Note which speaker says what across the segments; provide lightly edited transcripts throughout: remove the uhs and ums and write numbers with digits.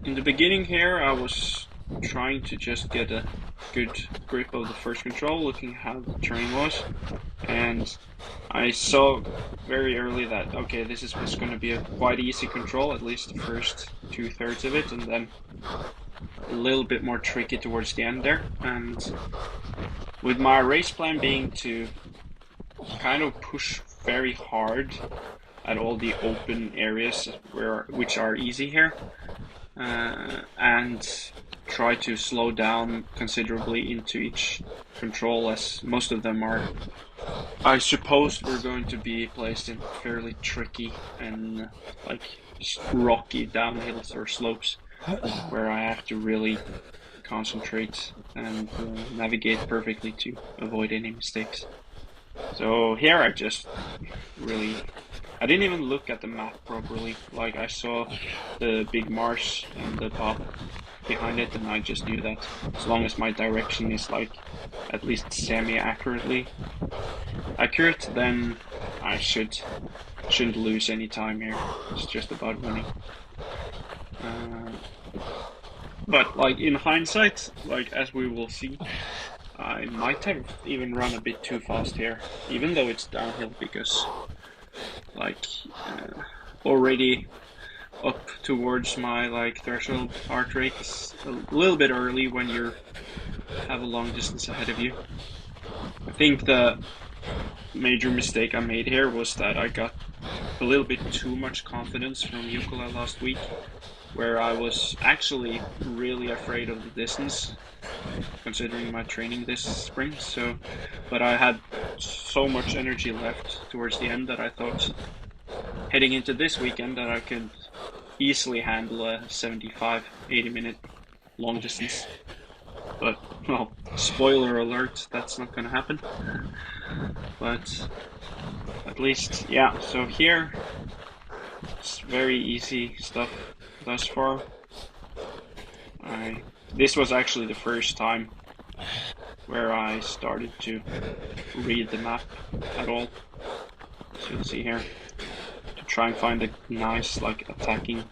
Speaker 1: In the beginning here, I was trying to just get a good grip of the first control, looking how the terrain was, and I saw very early that okay, was going to be a quite easy control, at least the first two-thirds of it, and then a little bit more tricky towards the end there. And with my race plan being to kind of push very hard at all the open areas which are easy here, and try to slow down considerably into each control, as most of them are, I suppose, we're going to be placed in fairly tricky and like rocky downhills or slopes where I have to really concentrate and navigate perfectly to avoid any mistakes. So here I didn't even look at the map properly. Like, I saw the big marsh and the path behind it, and I just knew that as long as my direction is like at least semi-accurately accurate, then I shouldn't lose any time here. It's just about winning. Uh, but like in hindsight, like as we will see, I might have even run a bit too fast here, even though it's downhill, because like already up towards my like threshold heart rate is a little bit early when you have a long distance ahead of you. I think the major mistake I made here was that I got a little bit too much confidence from Jukkola last week, where I was actually really afraid of the distance, considering my training this spring. But I had so much energy left towards the end that I thought heading into this weekend that I could easily handle a 75, 80-minute long distance. But, well, spoiler alert, that's not going to happen. But at least, yeah, so here it's very easy stuff thus far. This was actually the first time where I started to read the map at all. So you'll see here, to try and find a nice like attacking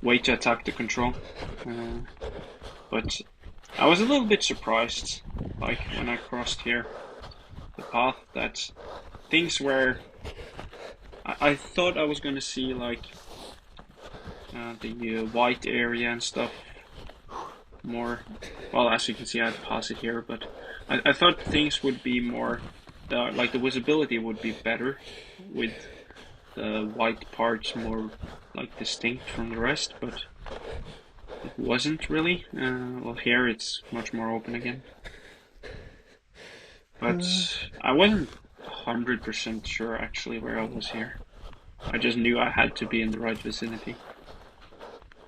Speaker 1: way to attack the control. But I was a little bit surprised, like when I crossed here the path, that things were. I thought I was gonna see like the white area and stuff more. Well, as you can see, I pass it here, but I thought things would be more. Like the visibility would be better with the white parts more like distinct from the rest, but it wasn't really. Well, here it's much more open again. But I wasn't 100% sure actually where I was here. I just knew I had to be in the right vicinity.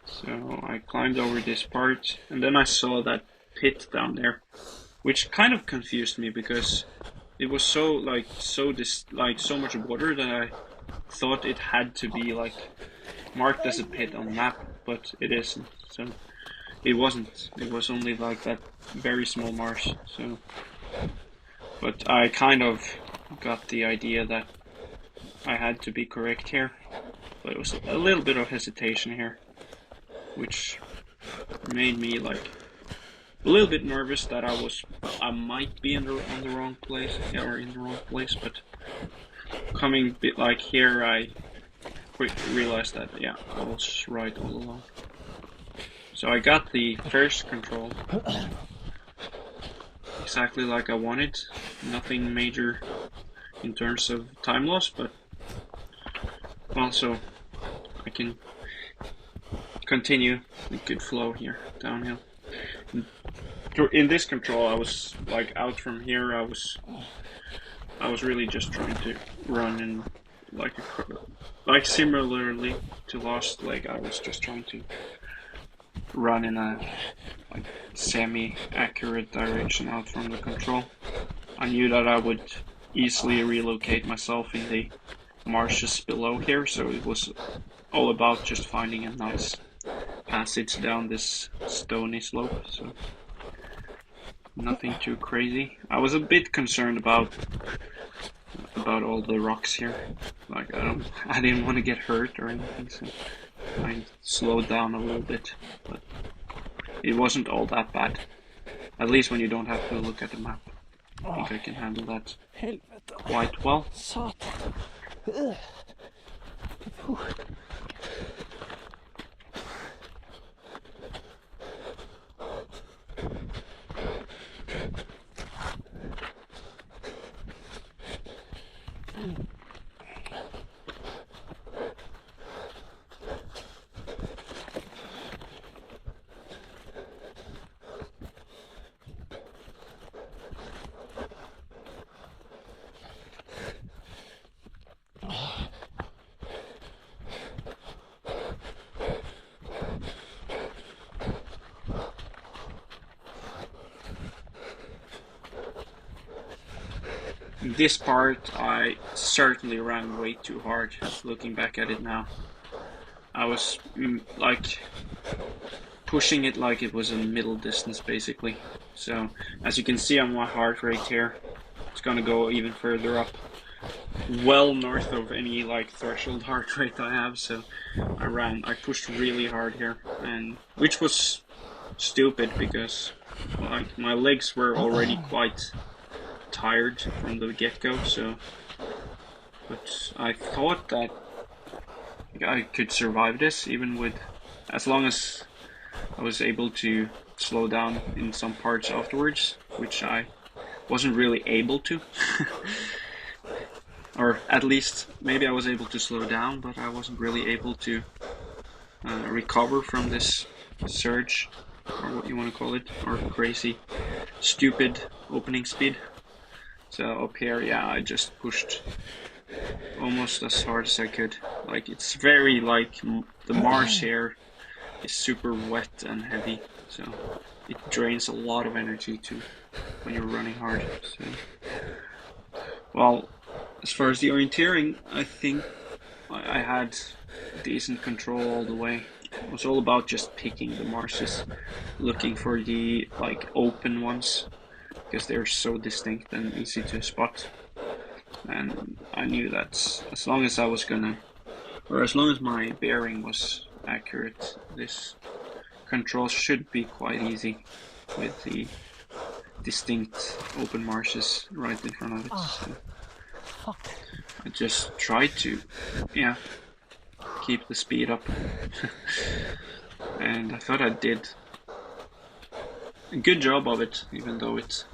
Speaker 1: So I climbed over this part, and then I saw that pit down there, which kind of confused me because it was so much water that I thought it had to be like marked as a pit on the map, but it isn't. So it wasn't. It was only like that very small marsh. So, but I kind of got the idea that I had to be correct here, but it was a little bit of hesitation here, which made me like a little bit nervous that I might be on the wrong place, or in the wrong place. But coming a bit like here, I quickly realized that yeah, I was right all along. So I got the first control exactly like I wanted. Nothing major in terms of time loss, but also I can continue a good flow here downhill. In this control, I was like out from here. I was really just trying to run in like similarly to last leg. I was just trying to run in a like semi-accurate direction out from the control. I knew that I would easily relocate myself in the marshes below here, so it was all about just finding a nice passage down this stony slope. So nothing too crazy. I was a bit concerned about all the rocks here. Like I didn't want to get hurt or anything. So I slowed down a little bit, but it wasn't all that bad. At least when you don't have to look at the map. I think I can handle that quite well.
Speaker 2: Satan.
Speaker 1: This part I certainly ran way too hard, looking back at it now. I was like pushing it like it was a middle distance basically. So as you can see on my heart rate here, it's gonna go even further up, well north of any like threshold heart rate I have. So I pushed really hard here, and which was stupid because like my legs were already quite tired from the get-go. So, but I thought that I could survive this even with, as long as I was able to slow down in some parts afterwards, which I wasn't really able to. Or at least maybe I was able to slow down, but I wasn't really able to recover from this surge, or what you want to call it, or crazy stupid opening speed. So up here, yeah, I just pushed almost as hard as I could. Like, it's very like the marsh here is super wet and heavy, so it drains a lot of energy too when you're running hard. So, well, as far as the orienteering, I think I had decent control all the way. It was all about just picking the marshes, looking for the like open ones, because they're so distinct and easy to spot. And I knew that as long as I was gonna, or as long as my bearing was accurate, this control should be quite easy with the distinct open marshes right in front of it. So I just tried to, yeah, keep the speed up. And I thought I did a good job of it, even though it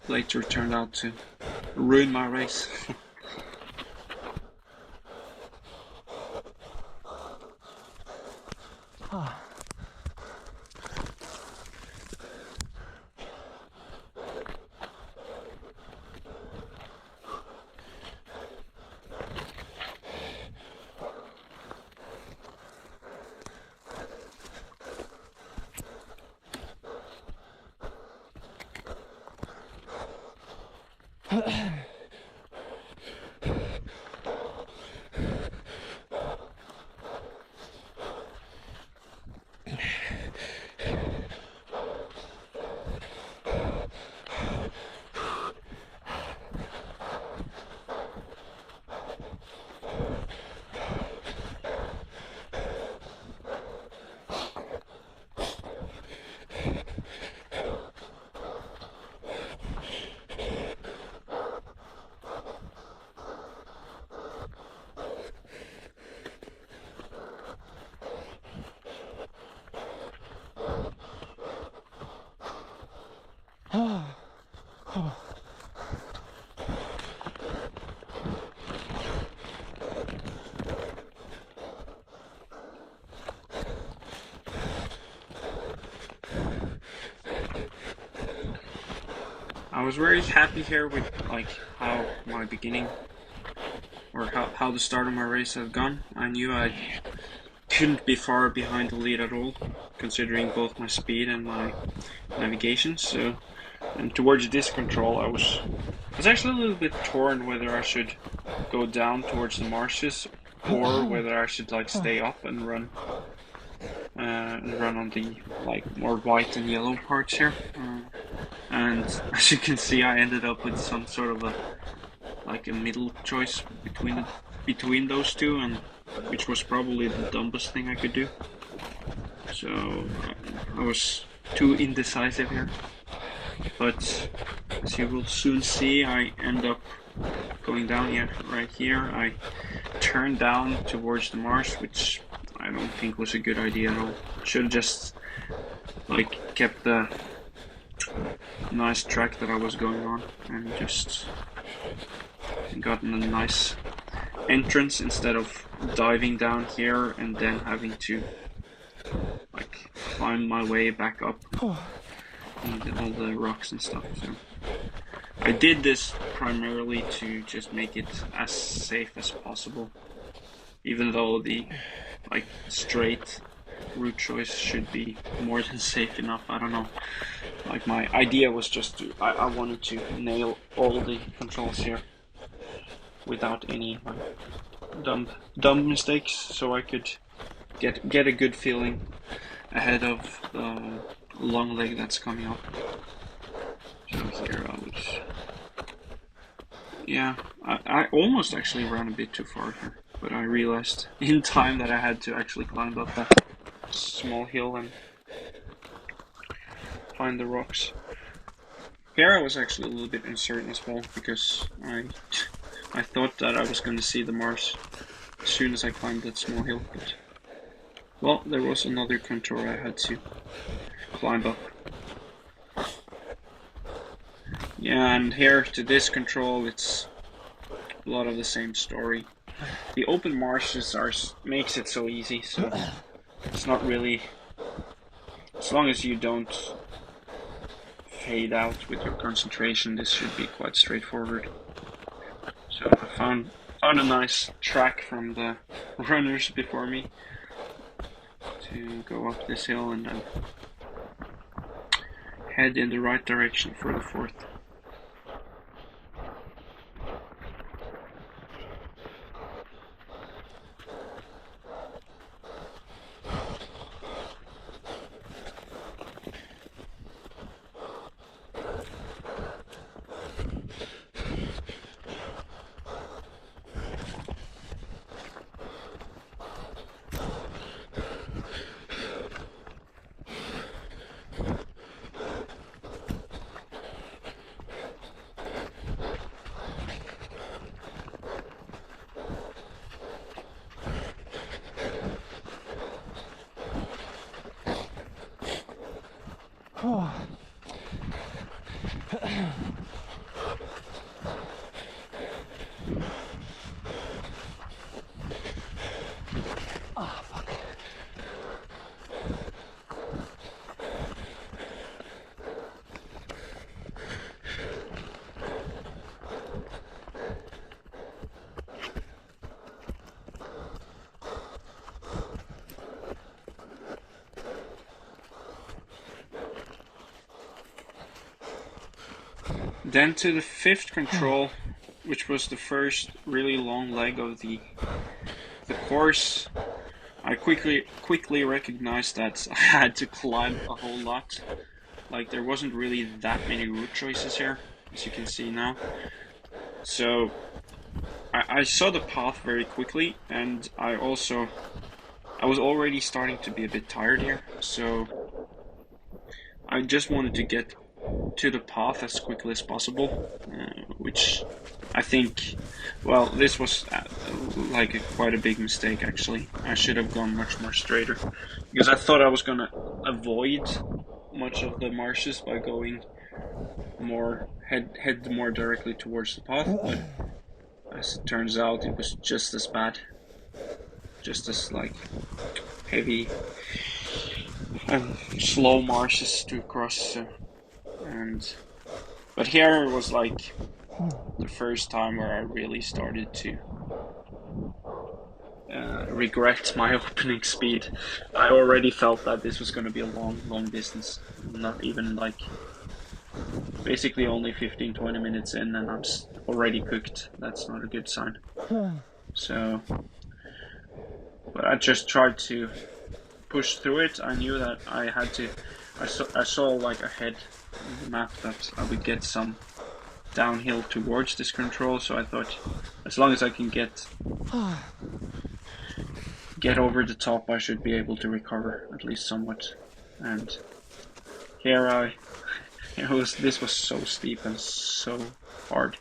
Speaker 1: later turned out to ruin my race. I was very happy here with like how my beginning, or how the start of my race had gone. I knew I couldn't be far behind the lead at all, considering both my speed and my navigation. So, and towards this control, I was actually a little bit torn whether I should go down towards the marshes or whether I should like stay up and run on the like more white and yellow parts here. And as you can see, I ended up with some sort of a middle choice between between those two, and which was probably the dumbest thing I could do. So I was too indecisive here. But as you will soon see, I end up going down right here. I turned down towards the marsh, which I don't think was a good idea at all. Should have just like kept the nice track that I was going on and just gotten a nice entrance instead of diving down here and then having to like climb my way back up and all the rocks and stuff. So I did this primarily to just make it as safe as possible, even though the like straight route choice should be more than safe enough. I don't know. Like my idea was just to I wanted to nail all the controls here without any like dumb mistakes, so I could get a good feeling ahead of the long leg that's coming up. So here I was, yeah, I almost actually ran a bit too far here, but I realized in time that I had to actually climb up that small hill and find the rocks. Here I was actually a little bit uncertain as well, because I thought that I was going to see the Mars as soon as I climbed that small hill, but well, there was another contour I had to climb up. Yeah, and here to this control, it's a lot of the same story. The open marshes makes it so easy, so it's not really, as long as you don't fade out with your concentration, this should be quite straightforward. So I found a nice track from the runners before me to go up this hill and then head in the right direction for the fourth. Then to the fifth control, which was the first really long leg of the course, I quickly recognized that I had to climb a whole lot. Like there wasn't really that many route choices here, as you can see now. So I saw the path very quickly, and I was already starting to be a bit tired here, so I just wanted to get to the path as quickly as possible, which I think, well, this was like quite a big mistake actually. I should have gone much more straighter, because I thought I was gonna avoid much of the marshes by going more head more directly towards the path, but as it turns out it was just as bad, just as like heavy and slow marshes to cross. But here was like the first time where I really started to regret my opening speed. I already felt that this was going to be a long distance, not even like basically only 15-20 minutes in and I'm already cooked. That's not a good sign. So, but I just tried to push through it. I knew that I had to, I saw like ahead in the map that I would get some downhill towards this control, so I thought as long as I can get over the top, I should be able to recover at least somewhat. And here this was so steep and so hard.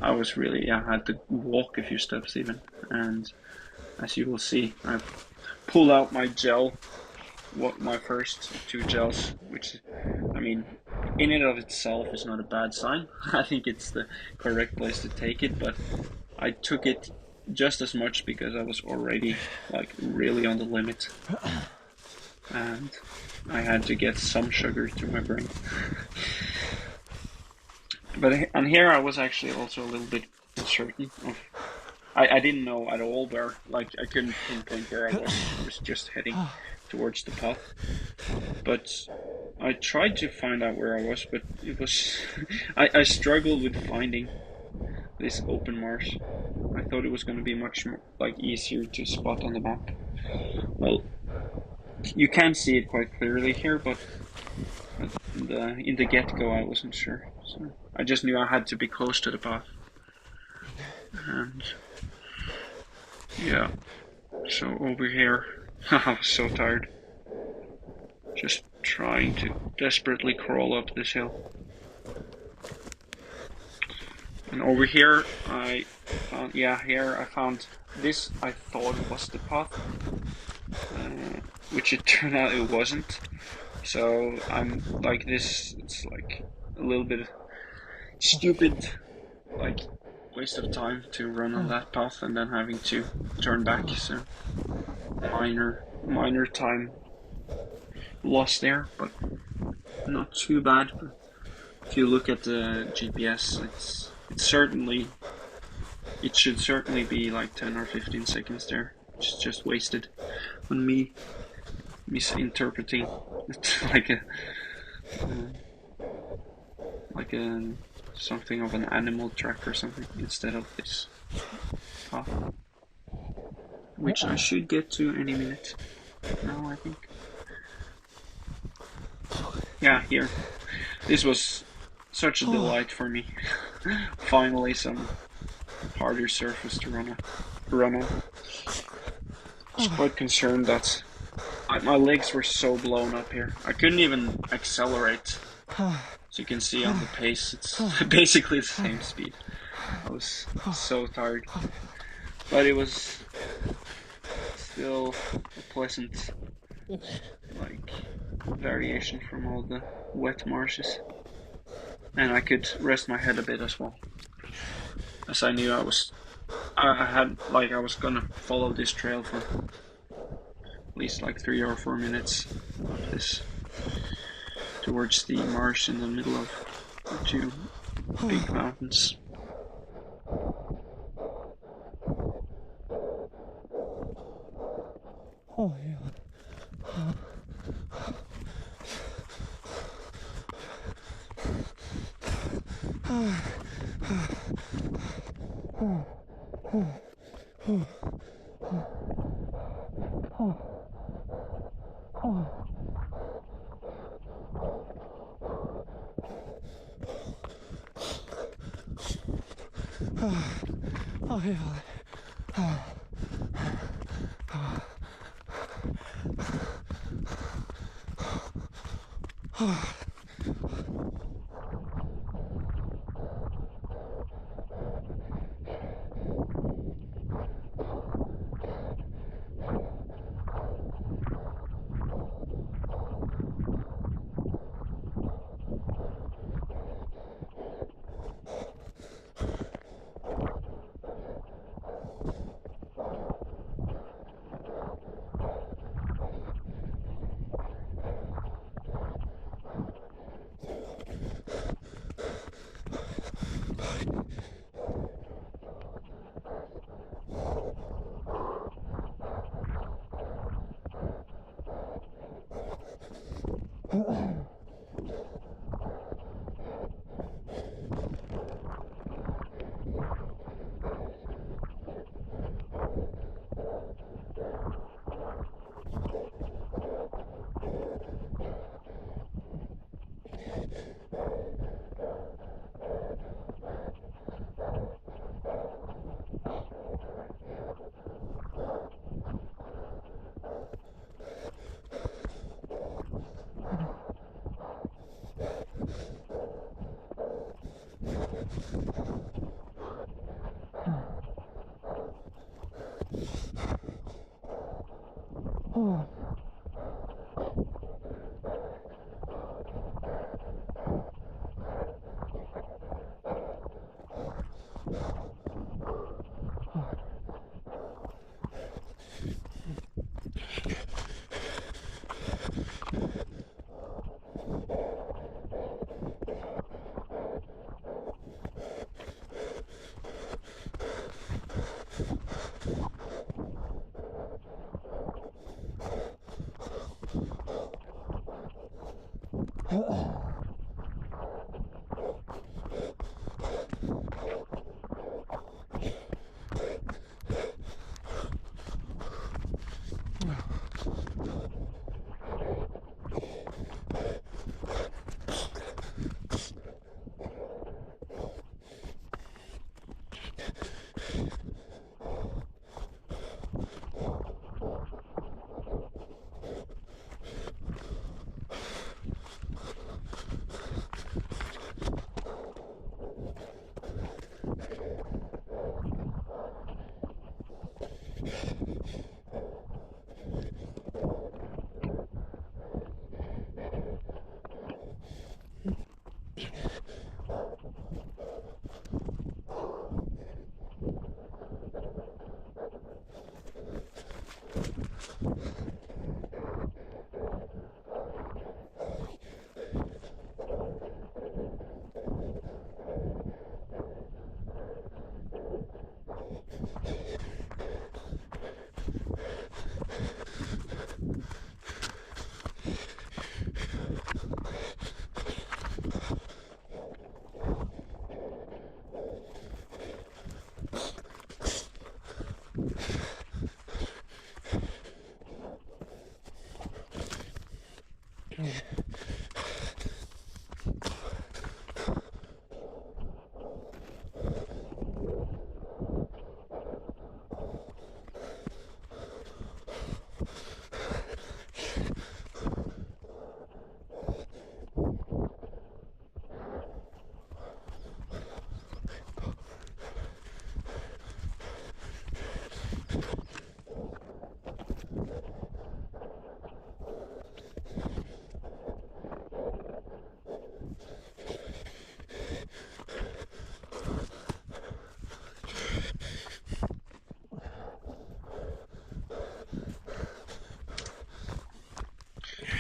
Speaker 1: I was really, I had to walk a few steps even, and as you will see, I pulled out my gel, my first 2 gels, which, I mean, in and of itself is not a bad sign. I think it's the correct place to take it, but I took it just as much because I was already like really on the limit, and I had to get some sugar to my brain. But on here I was actually also a little bit uncertain of, I didn't know at all where, like I couldn't pinpoint where I was. I was just heading towards the path. But I tried to find out where I was, but it was I struggled with finding this open marsh. I thought it was going to be much more like easier to spot on the map. Well, you can see it quite clearly here, but in the get-go I wasn't sure. So I just knew I had to be close to the path. And yeah, so over here, I was so tired. Just trying to desperately crawl up this hill. And over here I found, here I found this, I thought was the path, which it turned out it wasn't. So I'm like this, it's like a little bit stupid, like waste of time to run on that path and then having to turn back. So minor time lost there, but not too bad. But if you look at the GPS, it should certainly be like 10 or 15 seconds there. It's just wasted on me misinterpreting it like a something of an animal track or something instead of this path, which I should get to any minute now, I think. Yeah, here. This was such a delight for me. Finally some harder surface to run on. I was quite concerned that my legs were so blown up here. I couldn't even accelerate. As you can see on the pace, it's basically the same speed. I was so tired. But it was still a pleasant like variation from all the wet marshes. And I could rest my head a bit as well. As I knew I was gonna follow this trail for at least like 3 or 4 minutes up this towards the marsh in the middle of the 2 big mountains.
Speaker 2: Oh yeah. Oh yeah.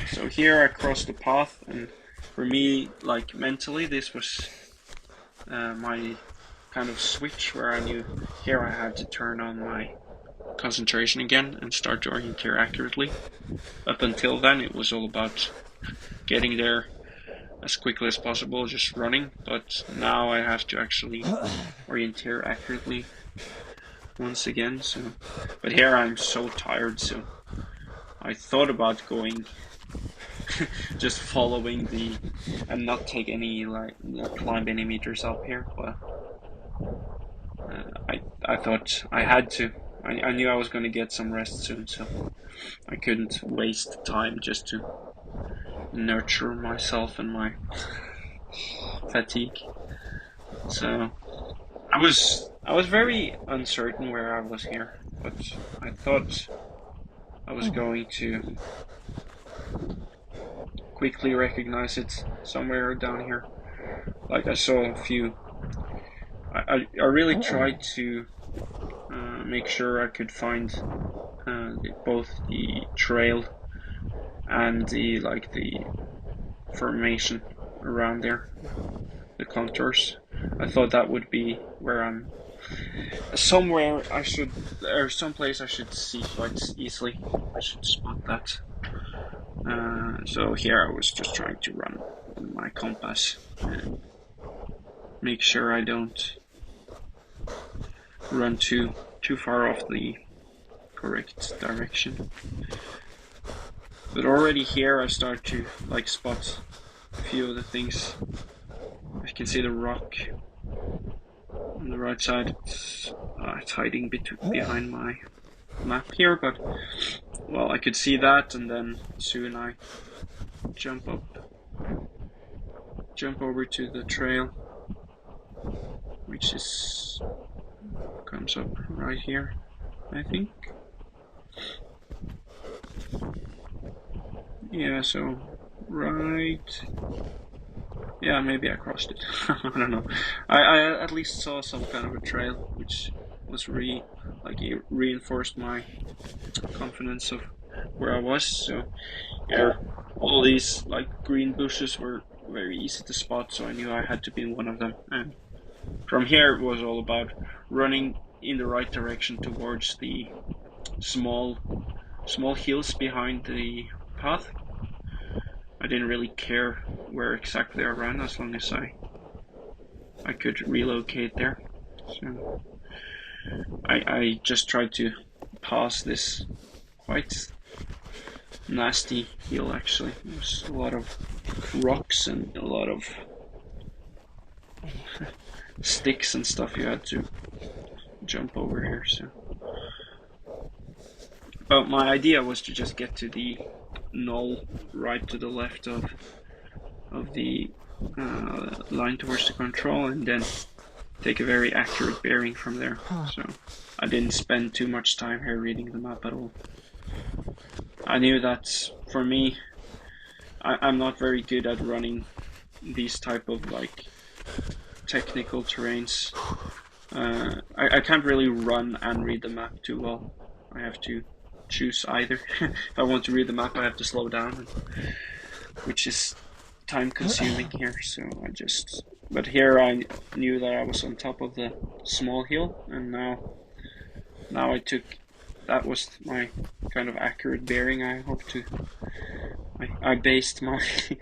Speaker 1: So here I crossed the path, and for me, like mentally, this was my kind of switch where I knew here I had to turn on my concentration again and start to orienteer accurately. Up until then, it was all about getting there as quickly as possible, just running, but now I have to actually orienteer accurately once again. So, but here I'm so tired, so I thought about going just following the and not take any not climb any meters up here, but I thought I had to. I knew I was going to get some rest soon, so I couldn't waste time just to nurture myself and my fatigue. So I was very uncertain where I was here, but I thought I was going to quickly recognize it somewhere down here. Like I saw a few. I really tried to make sure I could find both the trail and the formation around there, the contours. I thought that would be where I'm somewhere I should, or someplace I should see quite easily. I should spot that. So here I was just trying to run on my compass and make sure I don't run too far off the correct direction. But already here I start to spot a few of the things you can see the rock on the right side. It's hiding behind my map here, but well, I could see that, and then soon I jump over to the trail, which comes up right here, I think. Yeah, so right. Yeah, maybe I crossed it. I don't know. I at least saw some kind of a trail, which was it reinforced my confidence of where I was. So here, all these like green bushes were very easy to spot, so I knew I had to be in one of them. And from here, it was all about running in the right direction towards the small hills behind the path. I didn't really care where exactly I ran as long as I could relocate there. So I just tried to pass this quite nasty hill actually. There's a lot of rocks and a lot of sticks and stuff you had to jump over here. So, but my idea was to just get to the knoll right to the left of the line towards the control, and then take a very accurate bearing from there. So I didn't spend too much time here reading the map at all. I knew that for me, I'm not very good at running these type of like technical terrains. I can't really run and read the map too well. I have to choose either. If I want to read the map, I have to slow down, which is time consuming here. So but here I knew that I was on top of the small hill, and now that was my kind of accurate bearing I based my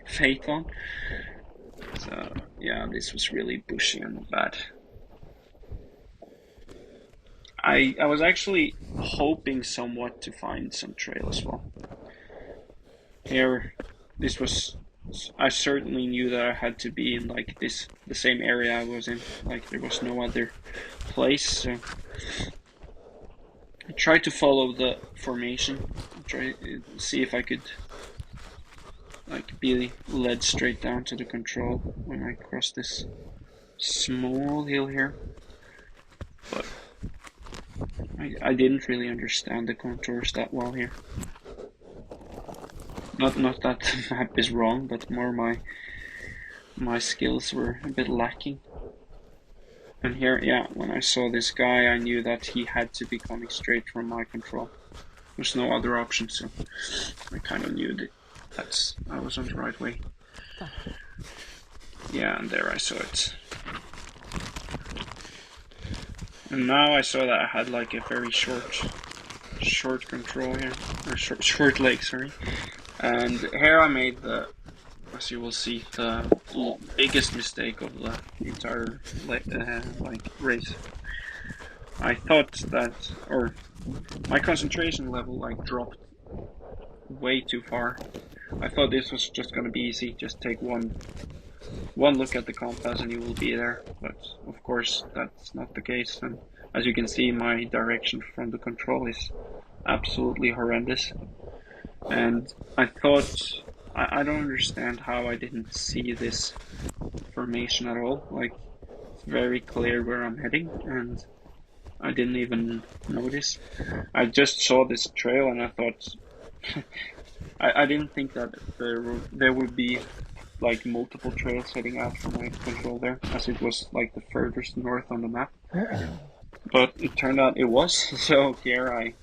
Speaker 1: fate on. So yeah, this was really bushy and bad. I was actually hoping somewhat to find some trail as well. Here, I certainly knew that I had to be in like the same area I was in. Like there was no other place. So I tried to follow the formation. Try to see if I could like be led straight down to the control when I cross this small hill here. But I didn't really understand the contours that well here. Not that the map is wrong, but more my skills were a bit lacking. And here, yeah, when I saw this guy, I knew that he had to be coming straight from my control. There's no other option, so I kind of knew that I was on the right way. Yeah, and there I saw it. And now I saw that I had like a very short control here, or short leg, sorry. And here I made as you will see, the biggest mistake of the entire race. I thought that, or my concentration level like dropped way too far. I thought this was just gonna be easy. Just take one look at the compass and you will be there. But of course that's not the case. And as you can see, my direction from the control is absolutely horrendous. And I thought, I don't understand how I didn't see this formation at all. Like, it's very clear where I'm heading, and I didn't even notice. I just saw this trail, and I thought, I didn't think that there would be like multiple trails heading out from my control there, as it was like the furthest north on the map. But it turned out it was. So here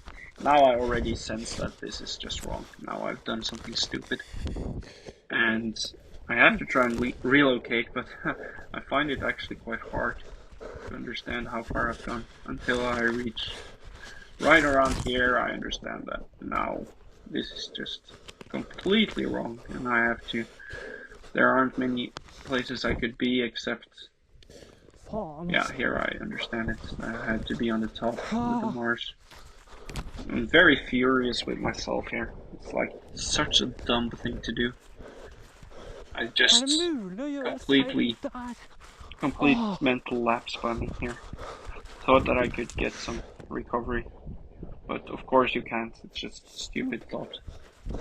Speaker 1: now I already sense that this is just wrong. Now I've done something stupid, and I have to try and relocate, but I find it actually quite hard to understand how far I've gone until I reach right around here. I understand that now this is just completely wrong, and there aren't many places I could be except, yeah, here I understand it. I had to be on the top of the Mars. I'm very furious with myself here. It's like such a dumb thing to do. I
Speaker 2: Är det
Speaker 1: just
Speaker 2: mulig att göra
Speaker 1: completely
Speaker 2: där?
Speaker 1: complete mental lapse by me here. Thought that I could get some recovery, but of course you can't. It's just stupid thought.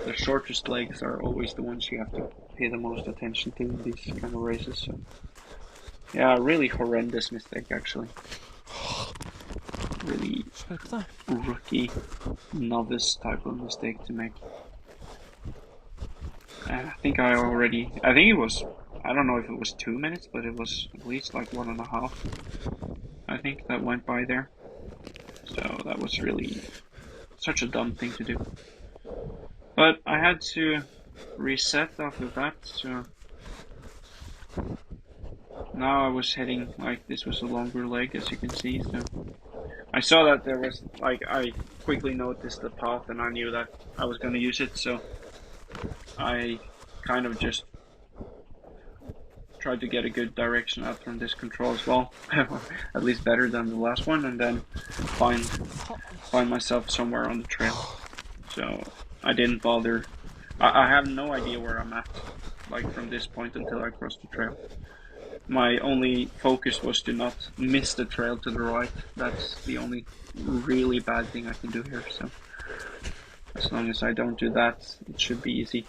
Speaker 1: The shortest legs are always the ones you have to pay the most attention to in these kind of races. So yeah, really horrendous mistake actually. Really
Speaker 2: Sluta.
Speaker 1: rookie, novice type of mistake to make. I think it was, I don't know if it was 2 minutes, but it was at least like 1.5, I think, that went by there. So that was really such a dumb thing to do. But I had to reset after that, so now I was heading, like, this was a longer leg, as you can see, so I saw that there was, like, I quickly noticed the path and I knew that I was going to use it, so I kind of just tried to get a good direction out from this control as well, at least better than the last one, and then find myself somewhere on the trail. So I didn't bother. I have no idea where I'm at, like from this point until I cross the trail. My only focus was to not miss the trail to the right. That's the only really bad thing I can do here. So as long as I don't do that, it should be easy.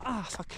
Speaker 2: Ah, fuck.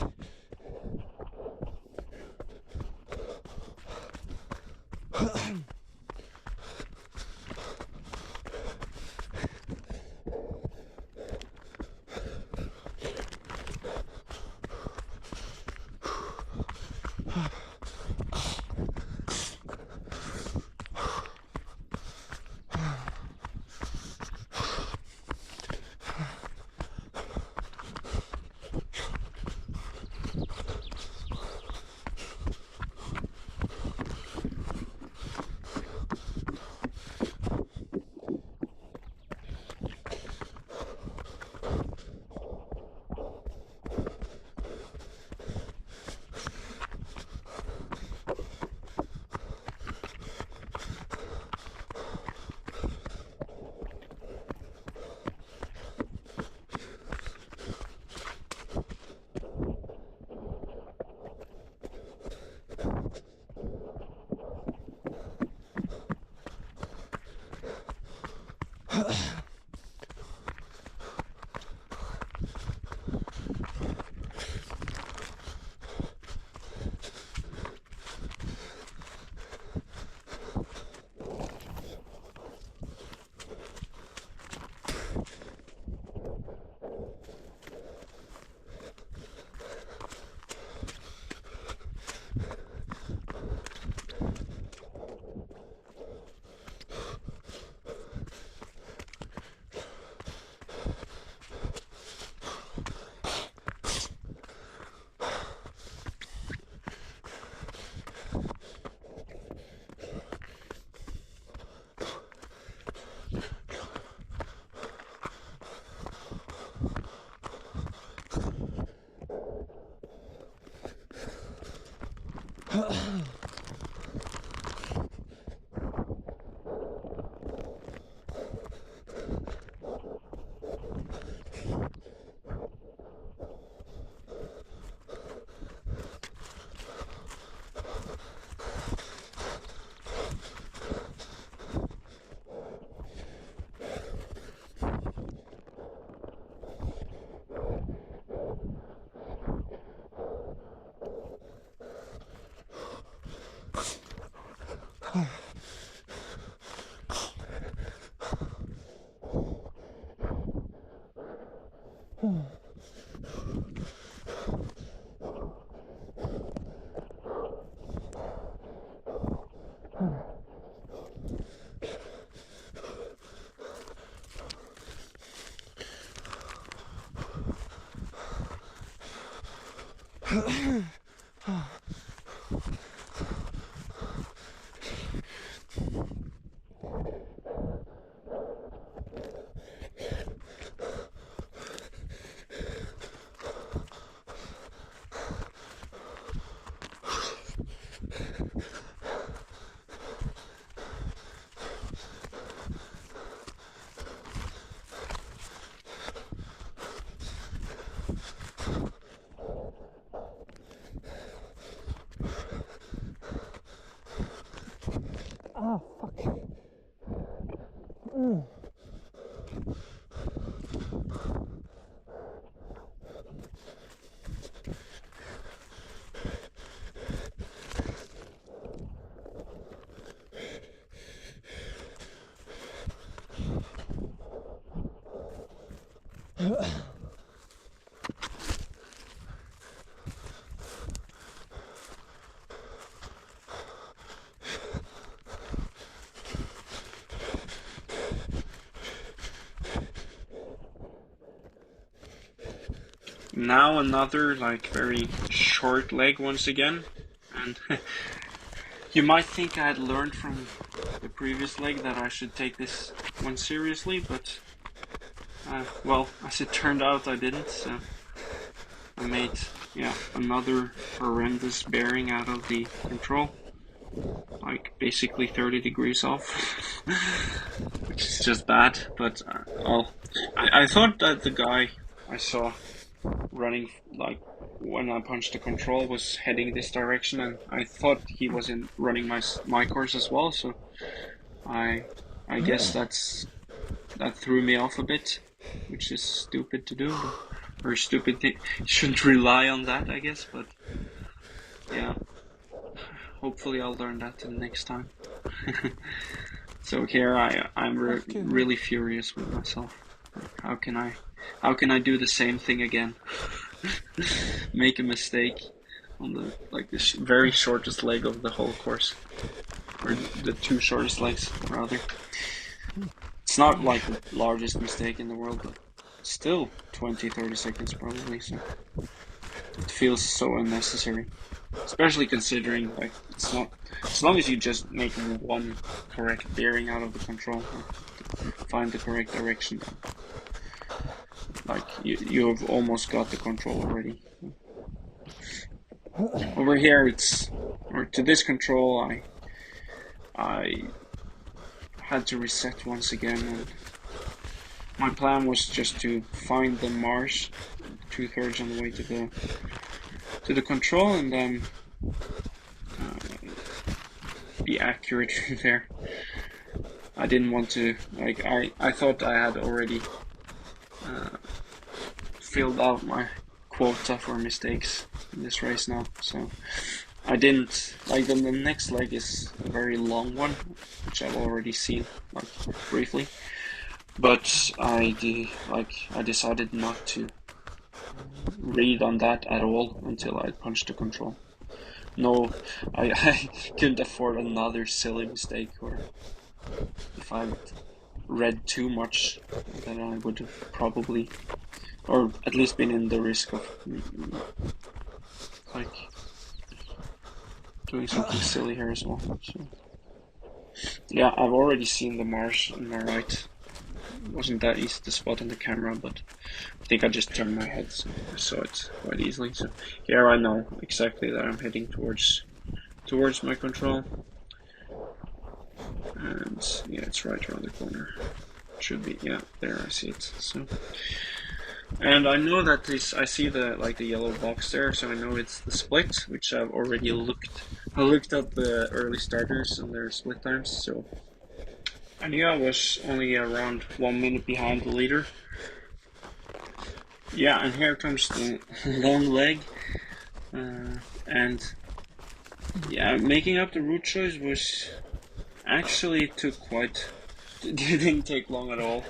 Speaker 2: Ah, fuck. Mm.
Speaker 1: Now another like very short leg once again, and you might think I had learned from the previous leg that I should take this one seriously, but well, as it turned out, I didn't. So I made another horrendous bearing out of the control, like basically 30 degrees off, which is just bad. But I thought that the guy I saw running like when I punched the control was heading this direction, and I thought he was running my course as well. So I guess that threw me off a bit, which is stupid to do, or stupid thing. Shouldn't rely on that, I guess. But yeah, hopefully I'll learn that the next time. So here I'm really furious with myself. How can I do the same thing again? Make a mistake on the very shortest leg of the whole course, or the two shortest legs rather. It's not like the largest mistake in the world, but still 20-30 seconds probably. So it feels so unnecessary, especially considering like it's not, as long as you just make one correct bearing out of the control, or find the correct direction, like you've almost got the control already. Over here to this control I had to reset once again, and my plan was just to find the marsh 2/3 on the way to the control, and then be accurate there. I didn't want to, like, I thought I had already filled out my quota for mistakes in this race now, so I didn't. Like, the next leg is a very long one, which I've already seen, like, briefly, But I decided not to read on that at all until I punched the control. No, I couldn't afford another silly mistake, or if I'd read too much, then I would have probably, or at least been in the risk of like doing something silly here as well. So yeah, I've already seen the Mars on my right. It wasn't that easy to spot on the camera, but I think I just turned my head, so I saw it quite easily. So here I know exactly that I'm heading towards my control, and yeah, it's right around the corner. Should be, yeah, there I see it. So, and I know that this, I see the yellow box there, so I know it's the split, which I've already looked. I looked up the early starters and their split times, so I knew I was only around 1 minute behind the leader. Yeah, and here comes the long leg, and yeah, making up the route choice was actually didn't take long at all.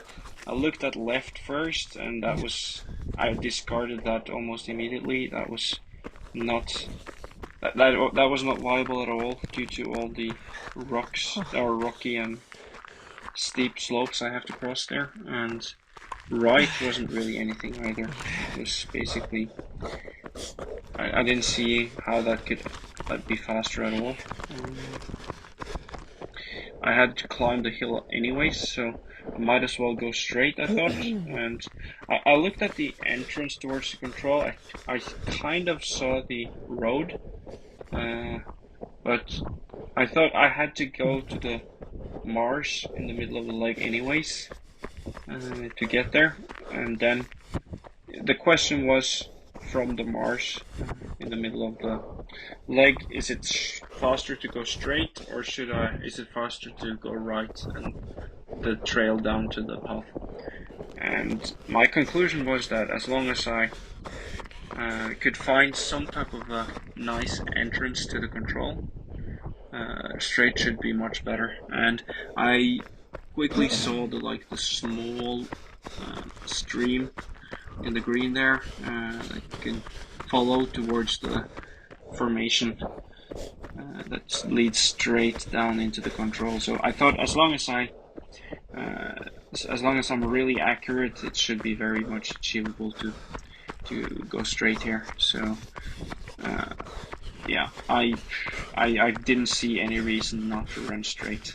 Speaker 1: I looked at left first, and I discarded that almost immediately. That was not that was not viable at all due to all the rocks or rocky and steep slopes I have to cross there. And right wasn't really anything either. It was basically I didn't see how that could be faster at all. I had to climb the hill anyways, so I might as well go straight, I thought. And I looked at the entrance towards the control. I kind of saw the road, but I thought I had to go to the Mars in the middle of the lake anyways to get there. And then the question was from the Mars in the middle of the lake, is it faster to go straight, or is it faster to go right and the trail down to the path? And my conclusion was that as long as I could find some type of a nice entrance to the control, straight should be much better. And I quickly saw the small stream in the green there that you can follow towards the formation that leads straight down into the control. So I thought as long as I'm really accurate, it should be very much achievable to go straight here. So yeah, I didn't see any reason not to run straight.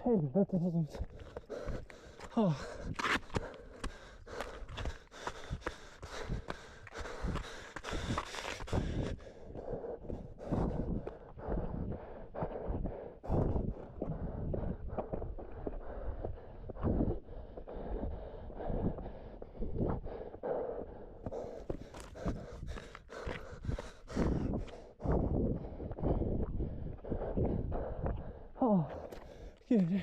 Speaker 2: Helvete. Oh. Good.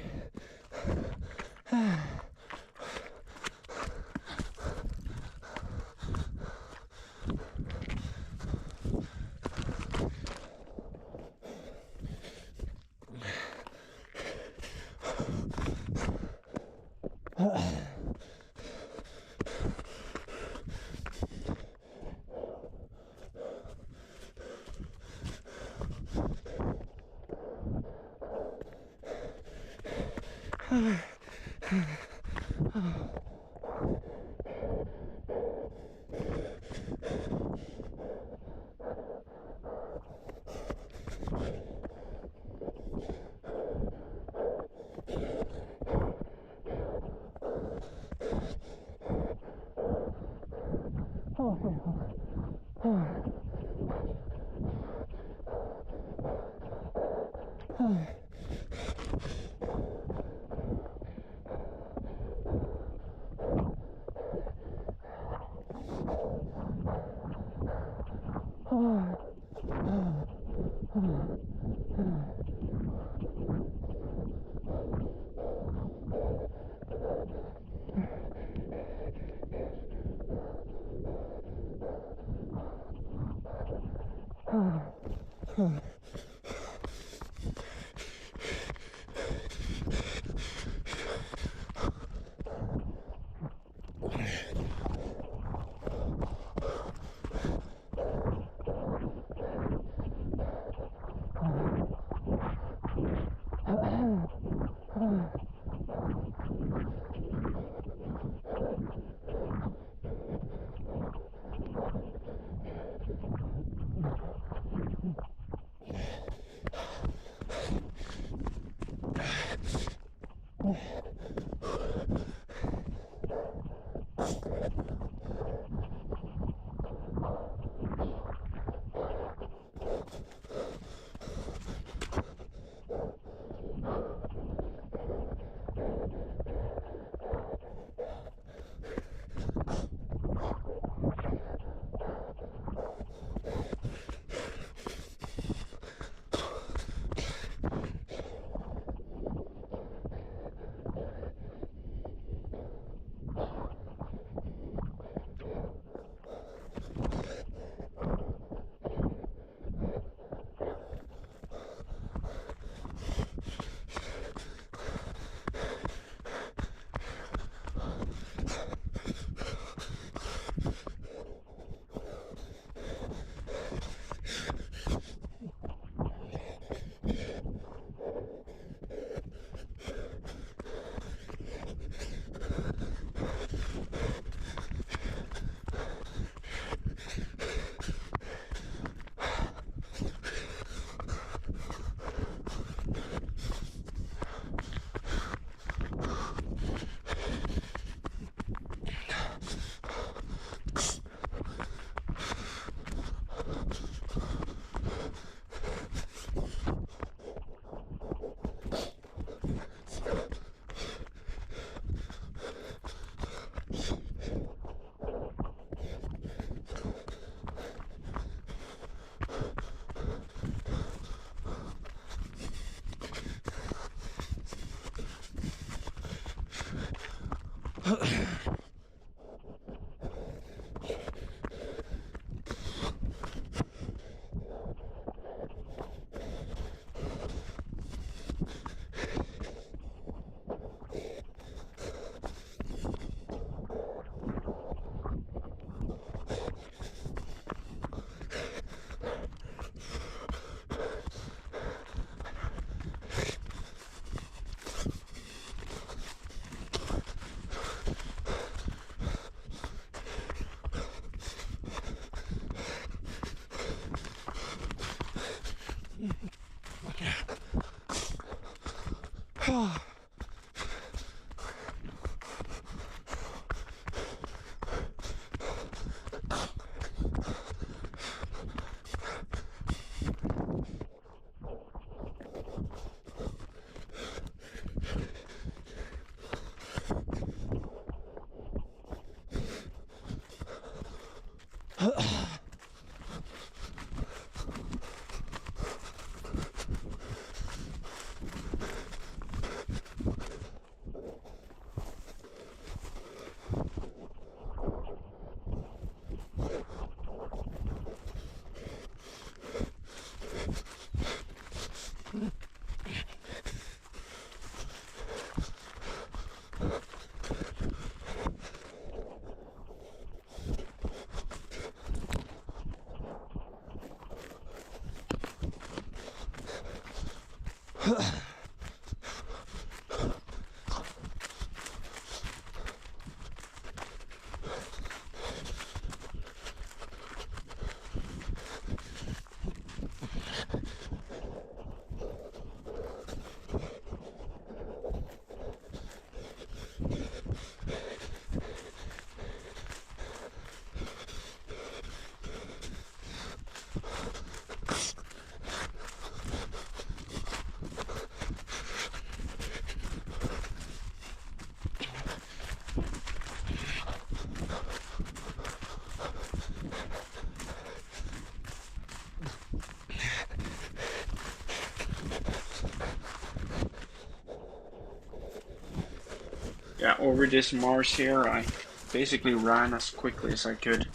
Speaker 1: Yeah, over this marsh here, I basically ran as quickly as I could,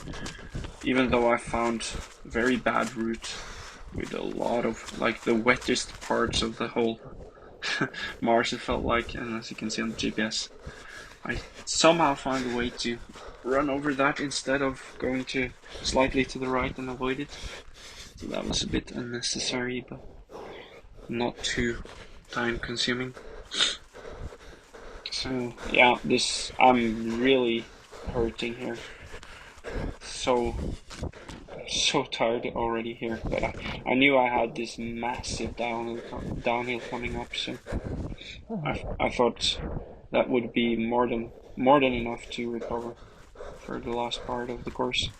Speaker 1: even though I found very bad route with a lot of, like, the wettest parts of the whole marsh, it felt like, and as you can see on the GPS, I somehow found a way to run over that instead of going to slightly to the right and avoid it. So that was a bit unnecessary, but not too time consuming. So yeah, I'm really hurting here. So tired already here, but I knew I had this massive downhill coming up, so I thought that would be more than enough to recover for the last part of the course.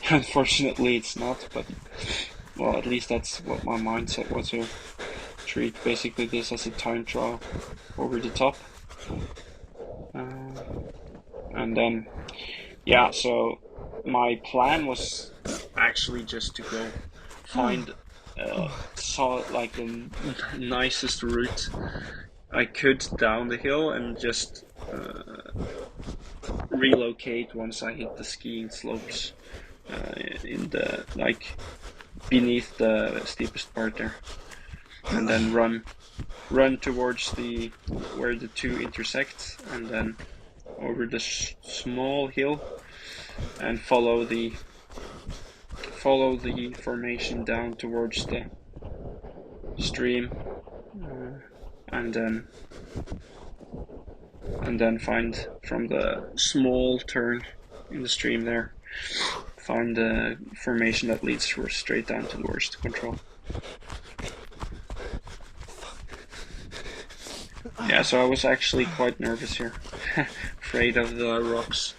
Speaker 1: Unfortunately, it's not, but well, at least that's what my mindset was here. Treat basically this as a time trial over the top, and then yeah. So my plan was actually just to go find saw like the nicest route I could down the hill and just relocate once I hit the skiing slopes in the like beneath the steepest part there, and then run towards the where the two intersect, and then over the small hill and follow the formation down towards the stream, and then find from the small turn in the stream there, find the formation that leads straight down to the worst control. Yeah, so I was actually quite nervous here, afraid of the rocks.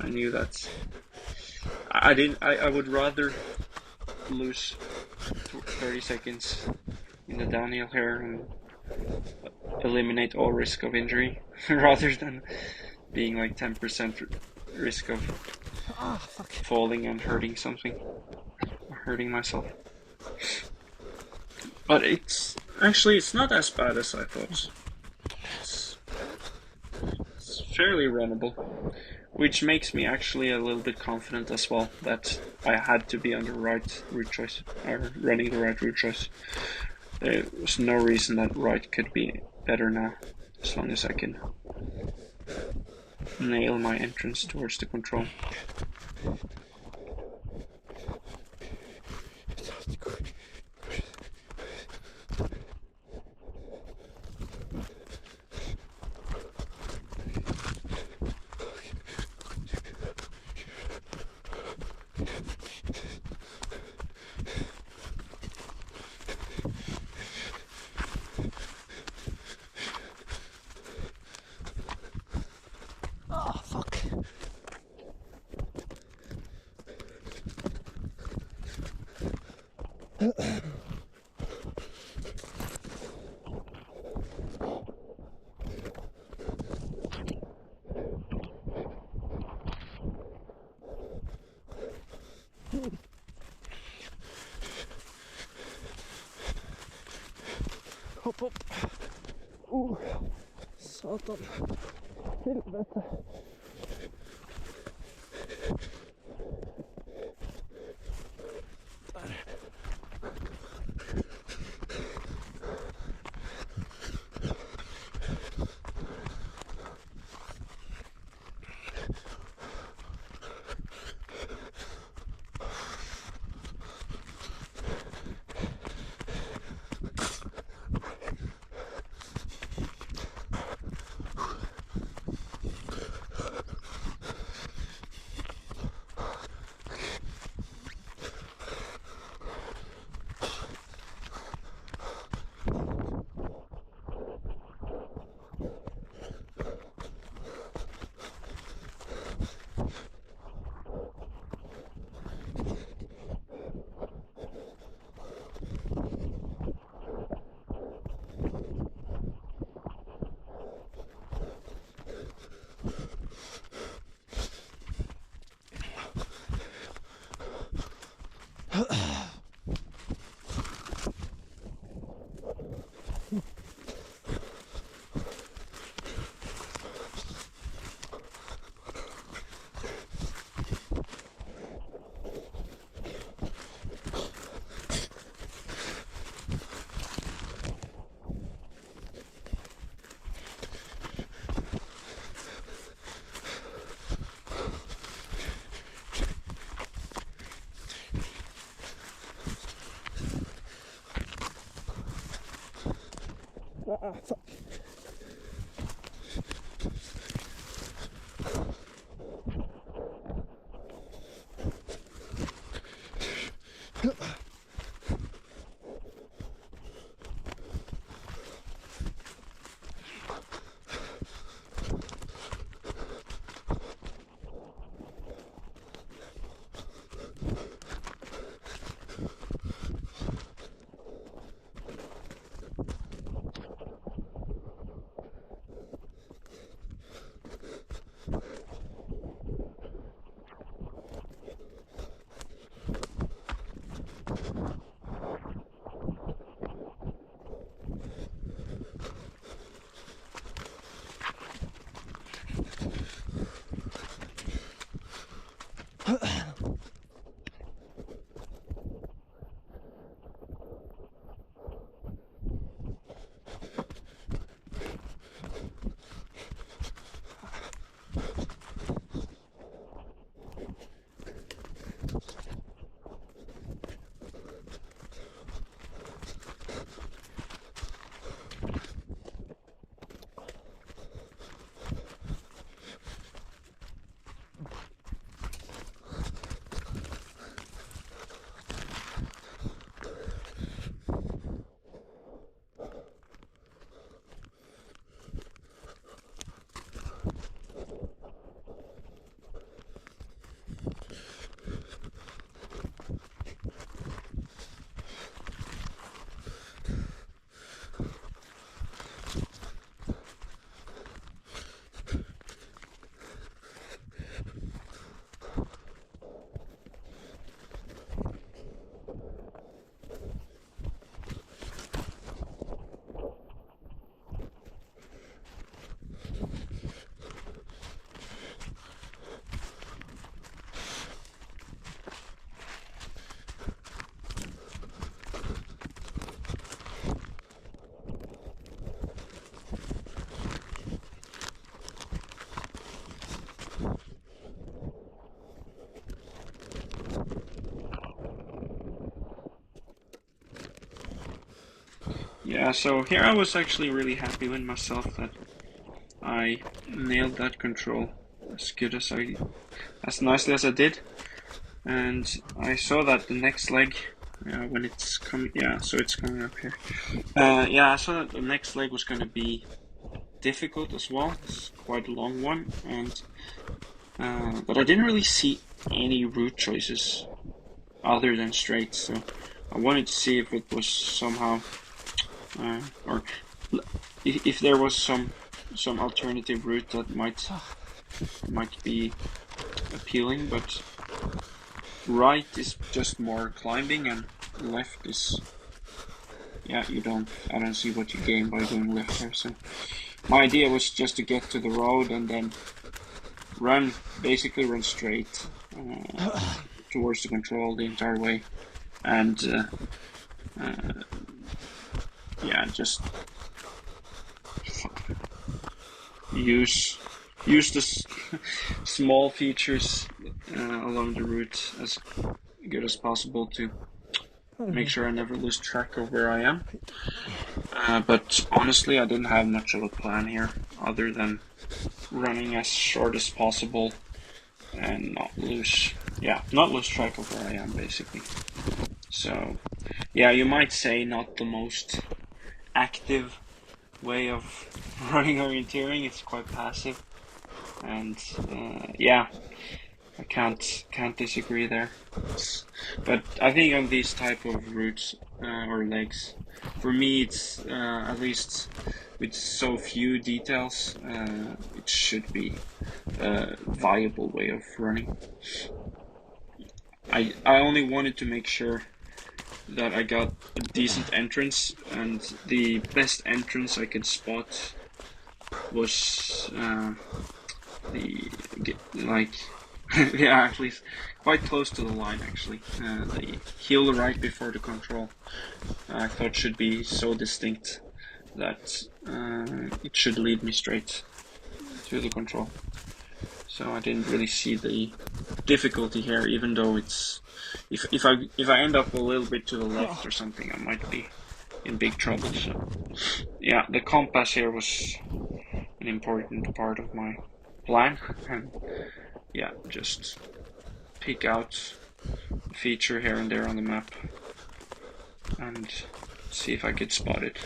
Speaker 1: I knew that I would rather lose 30 seconds in the downhill here and eliminate all risk of injury rather than being like 10% risk of falling and hurting something, or hurting myself. But it's not as bad as I thought. It's fairly runnable, which makes me actually a little bit confident as well that I had to be on the right route choice, or running the right route choice. There was no reason that right could be better now, as long as I can nail my entrance towards the control.
Speaker 2: Oh, fuck. Hopp, hopp. Satan. Helvete. Där. Tack.
Speaker 1: Yeah, so here I was actually really happy with myself that I nailed that control as good as nicely as I did. And I saw that the next leg, when it's coming, yeah, so it's coming up here. Yeah, I saw that the next leg was going to be difficult as well. It's quite a long one, and but I didn't really see any route choices other than straight. So I wanted to see if it was somehow, or if there was some alternative route that might be appealing, but right is just more climbing and left is, yeah, I don't see what you gain by going left there. So my idea was just to get to the road and then basically run straight towards the control the entire way, and yeah, just use the small features along the route as good as possible to make sure I never lose track of where I am. But honestly, I didn't have much of a plan here other than running as short as possible and not lose track of where I am, basically. So yeah, you might say not the most active way of running orienteering. It's quite passive, and yeah, I can't disagree there. But I think on these type of routes or legs, for me, it's at least with so few details, it should be a viable way of running. I only wanted to make sure that I got a decent entrance, and the best entrance I could spot was yeah, at least quite close to the line, actually. The heel right before the control, I thought should be so distinct that it should lead me straight to the control. So I didn't really see the difficulty here, even though it's if I end up a little bit to the left or something, I might be in big trouble. So yeah, the compass here was an important part of my plan, and yeah, just pick out a feature here and there on the map and see if I could spot it.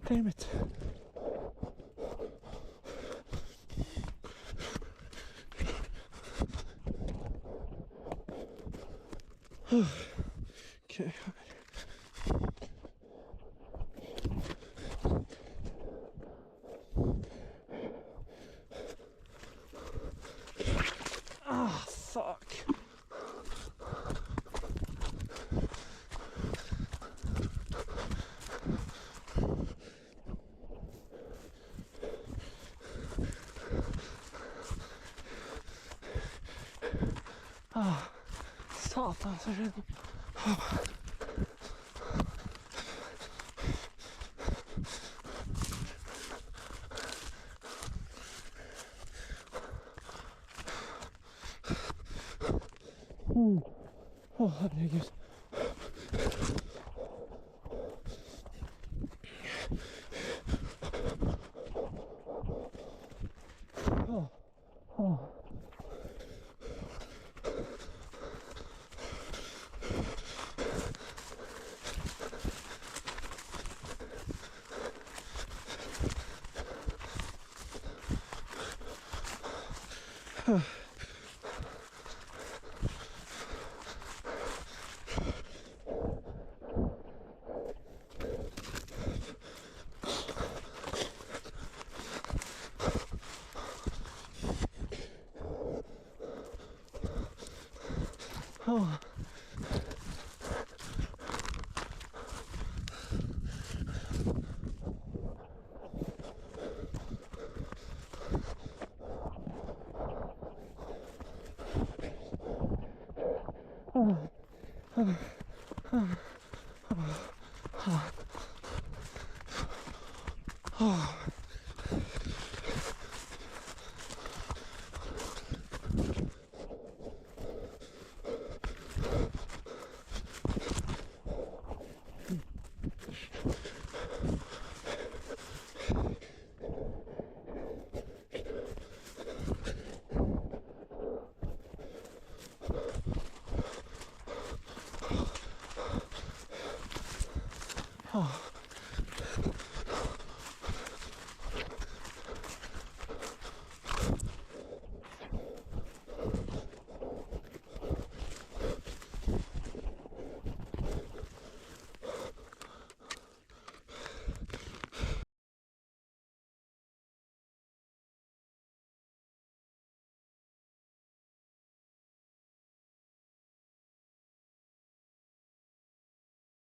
Speaker 2: Damn it. Okay. Ah, fuck. Ah, satan så redan. Oh, herregud. Oh. Oh.